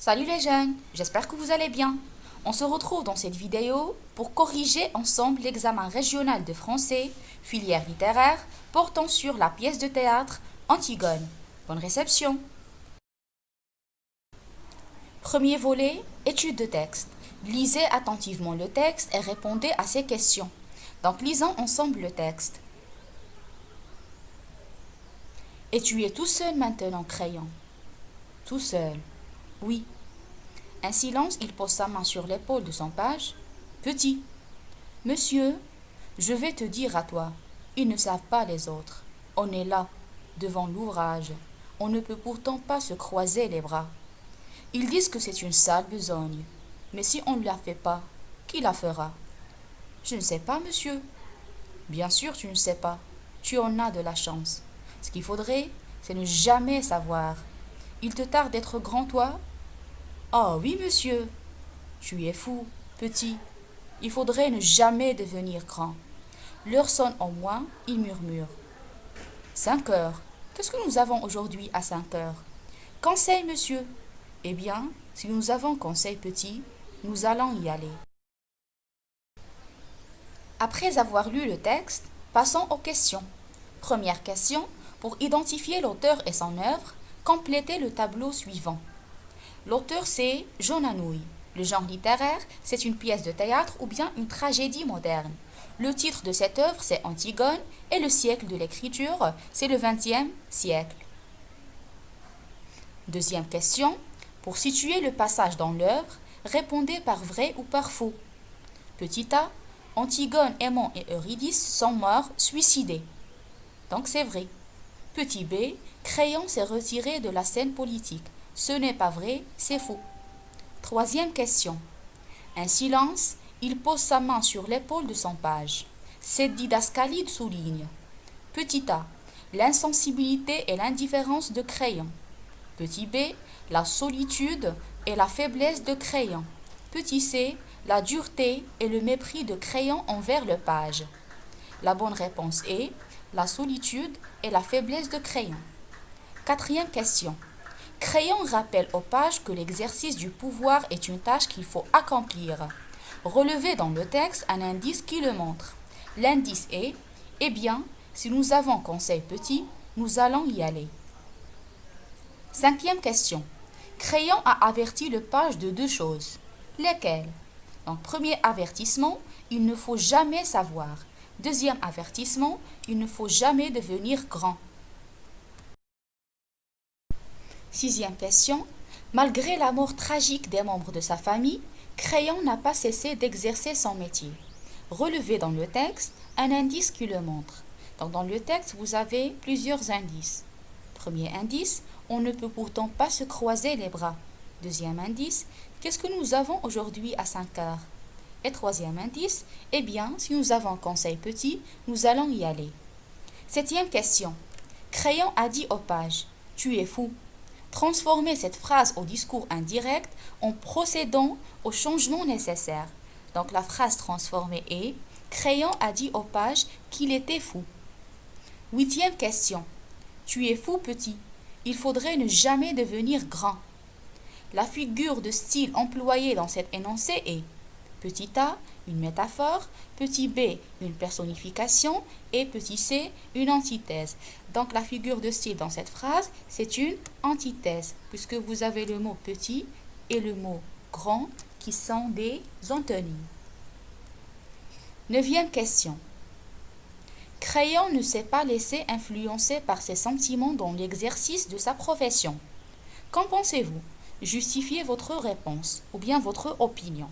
Salut les jeunes, j'espère que vous allez bien. On se retrouve dans cette vidéo pour corriger ensemble l'examen régional de français, filière littéraire, portant sur la pièce de théâtre Antigone. Bonne réception. Premier volet, étude de texte. Lisez attentivement le texte et répondez à ces questions. Donc lisons ensemble le texte. Et tu es tout seul maintenant, crayon. Tout seul. Oui. Un silence, il pose sa main sur l'épaule de son page. Petit. Monsieur, je vais te dire à toi. Ils ne savent pas les autres. On est là, devant l'ouvrage. On ne peut pourtant pas se croiser les bras. Ils disent que c'est une sale besogne. Mais si on ne la fait pas, qui la fera? Je ne sais pas, monsieur. Bien sûr, tu ne sais pas. Tu en as de la chance. Ce qu'il faudrait, c'est ne jamais savoir. Il te tarde d'être grand, toi? Oh oui, monsieur. Tu es fou, petit. Il faudrait ne jamais devenir grand. L'heure sonne au moins, il murmure. 5 heures. Qu'est-ce que nous avons aujourd'hui à 5 heures? Conseil, monsieur. Eh bien, si nous avons conseil petit, nous allons y aller. Après avoir lu le texte, passons aux questions. Première question, pour identifier l'auteur et son œuvre, complétez le tableau suivant. L'auteur, c'est Jean Anouilh. Le genre littéraire, c'est une pièce de théâtre ou bien une tragédie moderne. Le titre de cette œuvre, c'est Antigone, et le siècle de l'écriture, c'est le XXe siècle. Deuxième question, pour situer le passage dans l'œuvre, répondez par vrai ou par faux. Petit a, Antigone, Aimant et Eurydice sont morts suicidés. Donc c'est vrai. Petit b, Créon s'est retiré de la scène politique. Ce n'est pas vrai, c'est faux. Troisième question. Un silence, il pose sa main sur l'épaule de son page. Cette didascalie souligne. Petit a, l'insensibilité et l'indifférence de Créon. Petit b, la solitude et la faiblesse de Créon. Petit c, la dureté et le mépris de Créon envers le page. La bonne réponse est la solitude et la faiblesse de Créon. Quatrième question. Créon rappelle au page que l'exercice du pouvoir est une tâche qu'il faut accomplir. Relevez dans le texte un indice qui le montre. L'indice est « Eh bien, si nous avons conseil petit, nous allons y aller ». Cinquième question. Créon a averti le page de 2 choses. Lesquelles? Donc, premier avertissement, il ne faut jamais savoir. Deuxième avertissement, il ne faut jamais devenir grand. Sixième question. Malgré la mort tragique des membres de sa famille, Créon n'a pas cessé d'exercer son métier. Relevez dans le texte un indice qui le montre. Donc, dans le texte, vous avez plusieurs indices. Premier indice, on ne peut pourtant pas se croiser les bras. Deuxième indice, qu'est-ce que nous avons aujourd'hui à 5 heures? Et troisième indice, eh bien, si nous avons conseil petit, nous allons y aller. Septième question. Créon a dit au page, tu es fou. Transformez cette phrase au discours indirect en procédant au changement nécessaire. Donc la phrase transformée est, Créon a dit au page qu'il était fou. Huitième question. Tu es fou, petit. Il faudrait ne jamais devenir grand. La figure de style employée dans cet énoncé est petit a, une métaphore, petit b, une personnification et petit c, une antithèse. Donc la figure de style dans cette phrase, c'est une antithèse, puisque vous avez le mot petit et le mot grand qui sont des antonymes. Neuvième question. Créon ne s'est pas laissé influencer par ses sentiments dans l'exercice de sa profession. Qu'en pensez-vous? Justifiez votre réponse ou bien votre opinion.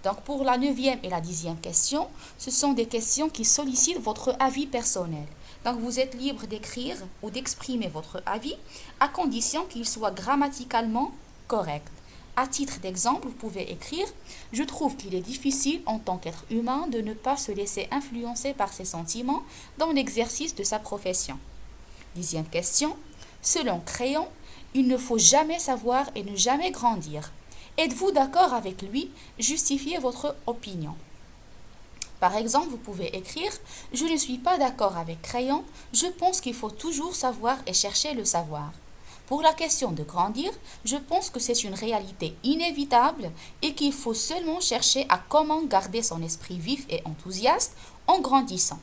Donc pour la 9e et la 10e question, ce sont des questions qui sollicitent votre avis personnel. Donc vous êtes libre d'écrire ou d'exprimer votre avis à condition qu'il soit grammaticalement correct. À titre d'exemple, vous pouvez écrire « Je trouve qu'il est difficile en tant qu'être humain de ne pas se laisser influencer par ses sentiments dans l'exercice de sa profession. » 10e question. Selon Créon, il ne faut jamais savoir et ne jamais grandir. Êtes-vous d'accord avec lui? Justifiez votre opinion. Par exemple, vous pouvez écrire « Je ne suis pas d'accord avec Créon, je pense qu'il faut toujours savoir et chercher le savoir. » Pour la question de grandir, je pense que c'est une réalité inévitable et qu'il faut seulement chercher à comment garder son esprit vif et enthousiaste en grandissant.